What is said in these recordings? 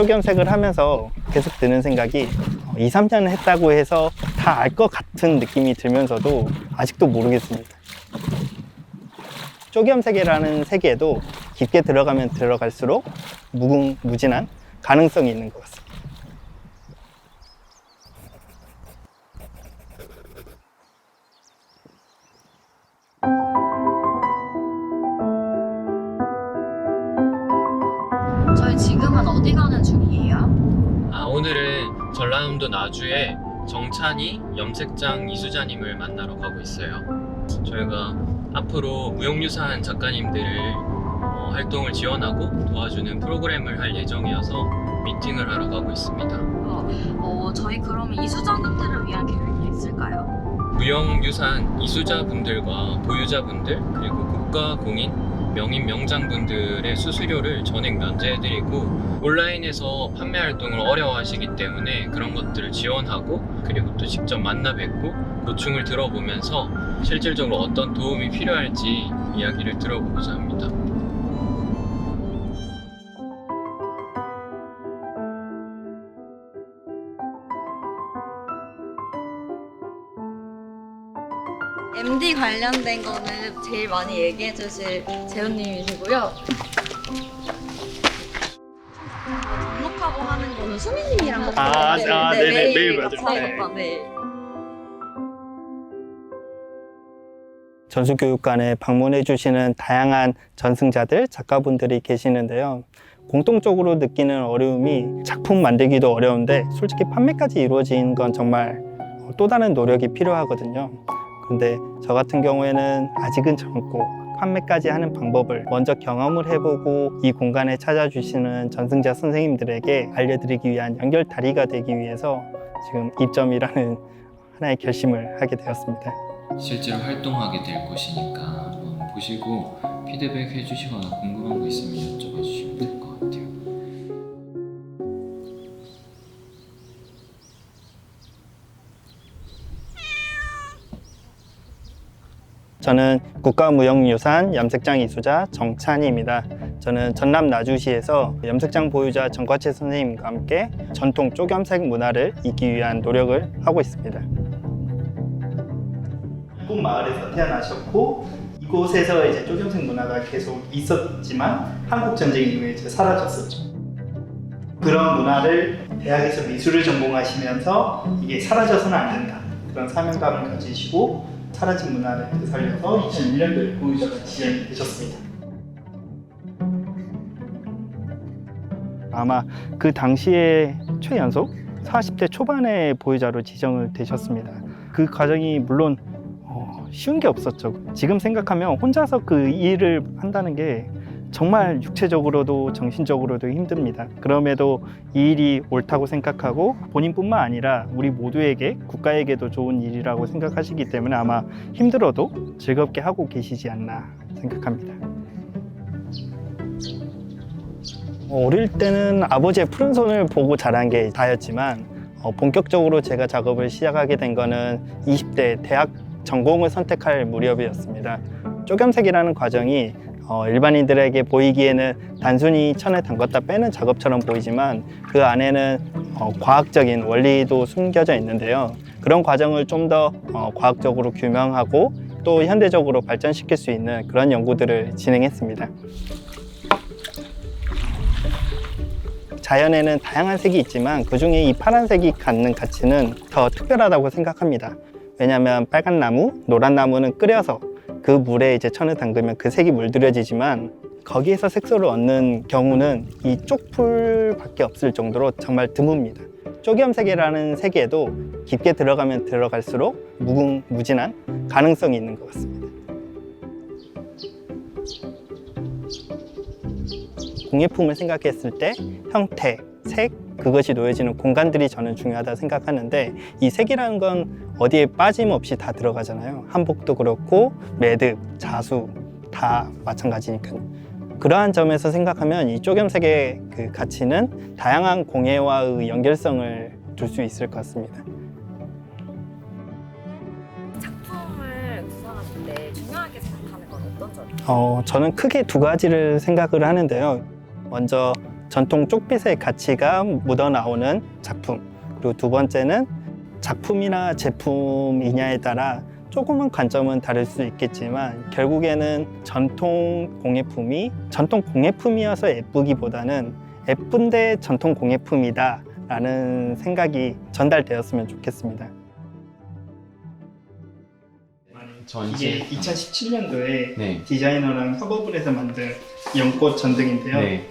쪼겸색을 하면서 계속 드는 생각이 2, 3년 했다고 해서 다 알 것 같은 느낌이 들면서도 아직도 모르겠습니다. 쪼겸색이라는 세계에도 깊게 들어가면 들어갈수록 무궁무진한 가능성이 있는 것 같습니다. 저희 지금은 어디 가는 중이에요? 오늘은 전라남도 나주의 정찬희 염색장 이수자님을 만나러 가고 있어요. 저희가 앞으로 무형유산 작가님들을 활동을 지원하고 도와주는 프로그램을 할 예정이어서 미팅을 하러 가고 있습니다. 저희 그러면 이수자님들을 위한 계획이 있을까요? 무형유산 이수자분들과 보유자분들 그리고 국가공인 명인 명장분들의 수수료를 전액 면제해드리고 온라인에서 판매 활동을 어려워하시기 때문에 그런 것들을 지원하고 그리고 또 직접 만나 뵙고 고충을 들어보면서 실질적으로 어떤 도움이 필요할지 이야기를 들어보고자 합니다. MD 관련된 거는 제일 많이 얘기해 주실 재훈님이시고요. 등록하고 하는 거는 수민님이랑 같이 네네, 매일 같이 맞아요. 하니까, 네. 전수교육관에 방문해 주시는 다양한 전승자들, 작가분들이 계시는데요. 공통적으로 느끼는 어려움이 작품 만들기도 어려운데 솔직히 판매까지 이루어진 건 정말 또 다른 노력이 필요하거든요. 근데 저 같은 경우에는 아직은 젊고 판매까지 하는 방법을 먼저 경험을 해보고 이 공간에 찾아주시는 전승자 선생님들에게 알려드리기 위한 연결다리가 되기 위해서 지금 입점이라는 하나의 결심을 하게 되었습니다. 실제로 활동하게 될 곳이니까 한번 보시고 피드백 해주시거나 궁금한 거 있으면 여쭤봐 주시면 될 것 같아요. 저는 국가무형유산 염색장 이수자 정찬희입니다. 저는 전남 나주시에서 염색장 보유자 정과채 선생님과 함께 전통 쪼겸색 문화를 잇기 위한 노력을 하고 있습니다. 이곳 마을에서 태어나셨고 이곳에서 이제 쪼겸색 문화가 계속 있었지만 한국 전쟁 이후에 이제 사라졌었죠. 그런 문화를 대학에서 미술을 전공하시면서 이게 사라져서는 안 된다. 그런 사명감을 가지시고 사라진 문화를 되살려서 2001년도에 보유자가 지정이 되셨습니다. 아마 그 당시에 최연소 40대 초반의 보유자로 지정을 되셨습니다. 그 과정이 물론 쉬운 게 없었죠. 지금 생각하면 혼자서 그 일을 한다는 게 정말 육체적으로도 정신적으로도 힘듭니다. 그럼에도 이 일이 옳다고 생각하고 본인뿐만 아니라 우리 모두에게 국가에게도 좋은 일이라고 생각하시기 때문에 아마 힘들어도 즐겁게 하고 계시지 않나 생각합니다. 어릴 때는 아버지의 푸른 손을 보고 자란 게 다였지만 본격적으로 제가 작업을 시작하게 된 거는 20대 대학 전공을 선택할 무렵이었습니다. 쪼겸색이라는 과정이 일반인들에게 보이기에는 단순히 천에 담갔다 빼는 작업처럼 보이지만 그 안에는 과학적인 원리도 숨겨져 있는데요. 그런 과정을 좀 더 과학적으로 규명하고 또 현대적으로 발전시킬 수 있는 그런 연구들을 진행했습니다. 자연에는 다양한 색이 있지만 그중에 이 파란색이 갖는 가치는 더 특별하다고 생각합니다. 왜냐하면 빨간 나무, 노란 나무는 끓여서 그 물에 이제 천을 담그면 그 색이 물들여지지만 거기에서 색소를 얻는 경우는 이 쪽풀밖에 없을 정도로 정말 드뭅니다. 쪼겸색이라는 세계에도 깊게 들어가면 들어갈수록 무궁무진한 가능성이 있는 것 같습니다. 공예품을 생각했을 때 형태, 색, 그것이 놓여지는 공간들이 저는 중요하다 생각하는데 이 색이라는 건 어디에 빠짐없이 다 들어가잖아요. 한복도 그렇고 매듭, 자수 다 마찬가지니까요. 그러한 점에서 생각하면 이 쪼겸색의 그 가치는 다양한 공예와의 연결성을 둘 수 있을 것 같습니다. 작품을 구상하실 때 중요하게 생각하는 건 어떤 점이에요? 저는 크게 두 가지를 생각을 하는데요. 먼저 전통 쪽빛의 가치가 묻어나오는 작품. 그리고 두 번째는 작품이나 제품이냐에 따라 조금은 관점은 다를 수 있겠지만 결국에는 전통 공예품이 전통 공예품이어서 예쁘기보다는 예쁜데 전통 공예품이다 라는 생각이 전달되었으면 좋겠습니다. 이게 2017년도에 네. 디자이너랑 협업을 해서 만든 연꽃 전등인데요. 네.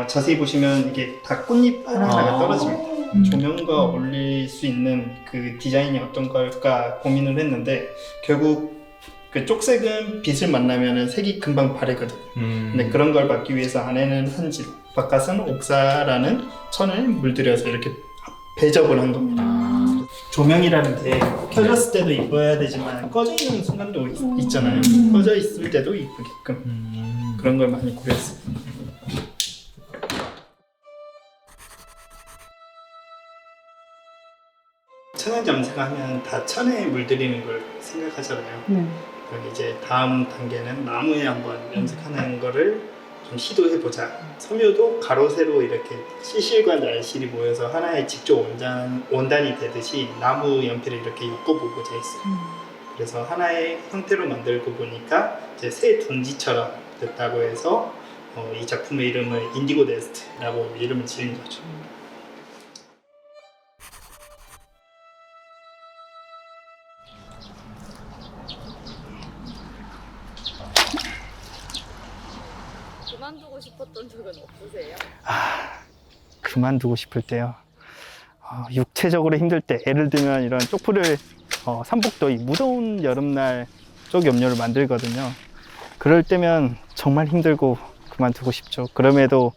자세히 보시면 이게 다 꽃잎 하나하나가 떨어집니다. 조명과 올릴 수 있는 그 디자인이 어떤 걸까 고민을 했는데 결국 그 쪽색은 빛을 만나면 색이 금방 바래거든요. 근데 그런 걸 막기 위해서 안에는 한지로, 바깥은 옥사라는 천을 물들여서 이렇게 배접을 한 겁니다. 조명이라는 게 켜졌을 때도 이뻐야 되지만 꺼져 있는 순간도 있잖아요. 꺼져 있을 때도 이쁘게끔 그런 걸 많이 고려했습니다. 천연 염색하면 다 천에 물들이는 걸 생각하잖아요. 그럼 이제 다음 단계는 나무에 한번 염색하는 거를 좀 시도해보자. 섬유도 가로 세로 이렇게 시실과 날실이 모여서 하나의 직조 원단이 되듯이 나무 연필을 이렇게 엮어보고자 했어요. 그래서 하나의 형태로 만들고 보니까 이제 새 둥지처럼 됐다고 해서 이 작품의 이름을 인디고 네스트라고 이름을 지은 거죠. 그만두고 싶었던 적은 없으세요? 그만두고 싶을 때요. 육체적으로 힘들 때, 예를 들면 이런 쪽풀을 삼복도 이 무더운 여름날 쪽 염료를 만들거든요. 그럴 때면 정말 힘들고 그만두고 싶죠. 그럼에도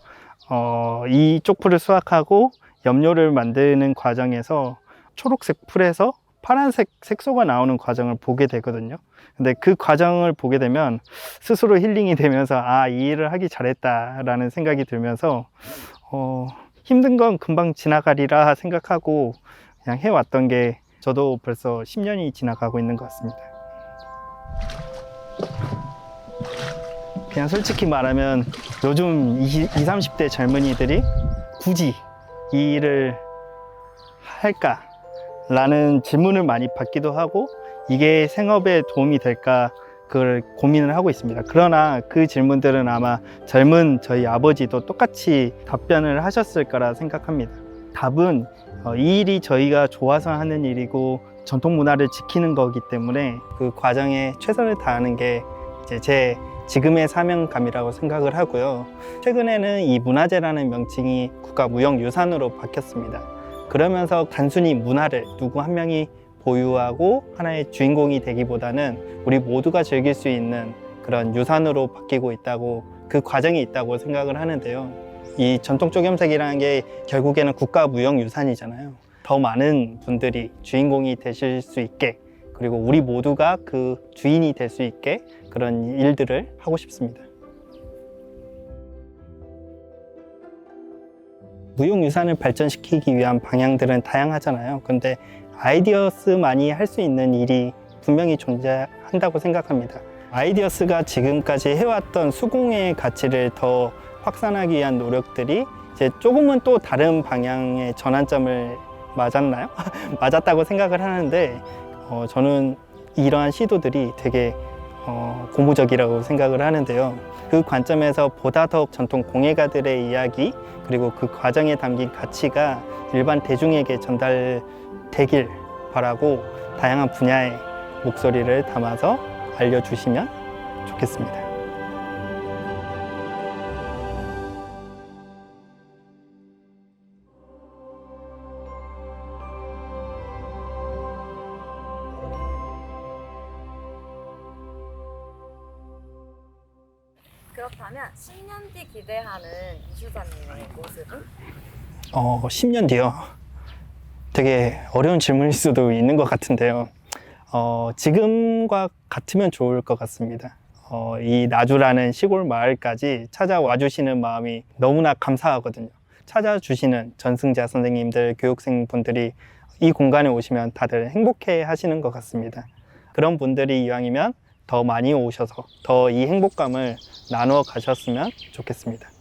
이 쪽풀을 수확하고 염료를 만드는 과정에서 초록색 풀에서 파란색 색소가 나오는 과정을 보게 되거든요. 근데 그 과정을 보게 되면 스스로 힐링이 되면서 이 일을 하기 잘했다라는 생각이 들면서 힘든 건 금방 지나가리라 생각하고 그냥 해왔던 게 저도 벌써 10년이 지나가고 있는 것 같습니다. 그냥 솔직히 말하면 요즘 20, 30대 젊은이들이 굳이 이 일을 할까? 라는 질문을 많이 받기도 하고 이게 생업에 도움이 될까 그걸 고민을 하고 있습니다. 그러나 그 질문들은 아마 젊은 저희 아버지도 똑같이 답변을 하셨을 거라 생각합니다. 답은 이 일이 저희가 좋아서 하는 일이고 전통 문화를 지키는 거기 때문에 그 과정에 최선을 다하는 게 이제 제 지금의 사명감이라고 생각을 하고요. 최근에는 이 문화재라는 명칭이 국가무형유산으로 바뀌었습니다. 그러면서 단순히 문화를 누구 한 명이 보유하고 하나의 주인공이 되기보다는 우리 모두가 즐길 수 있는 그런 유산으로 바뀌고 있다고, 그 과정이 있다고 생각을 하는데요. 이 전통 쪽염색이라는 게 결국에는 국가무형유산이잖아요. 더 많은 분들이 주인공이 되실 수 있게, 그리고 우리 모두가 그 주인이 될 수 있게 그런 일들을 하고 싶습니다. 무형유산을 발전시키기 위한 방향들은 다양하잖아요. 근데 아이디어스만이 할 수 있는 일이 분명히 존재한다고 생각합니다. 아이디어스가 지금까지 해왔던 수공예의 가치를 더 확산하기 위한 노력들이 이제 조금은 또 다른 방향의 전환점을 맞았나요? 맞았다고 생각을 하는데 저는 이러한 시도들이 되게 고무적이라고 생각을 하는데요. 그 관점에서 보다 더 전통 공예가들의 이야기, 그리고 그 과정에 담긴 가치가 일반 대중에게 전달되길 바라고 다양한 분야의 목소리를 담아서 알려주시면 좋겠습니다. 그렇다면 10년 뒤 기대하는 이수자님의 모습은? 10년 뒤요. 되게 어려운 질문일 수도 있는 것 같은데요. 지금과 같으면 좋을 것 같습니다. 이 나주라는 시골 마을까지 찾아와 주시는 마음이 너무나 감사하거든요. 찾아주시는 전승자 선생님들, 교육생분들이 이 공간에 오시면 다들 행복해 하시는 것 같습니다. 그런 분들이 이왕이면 더 많이 오셔서 더 이 행복감을 나누어 가셨으면 좋겠습니다.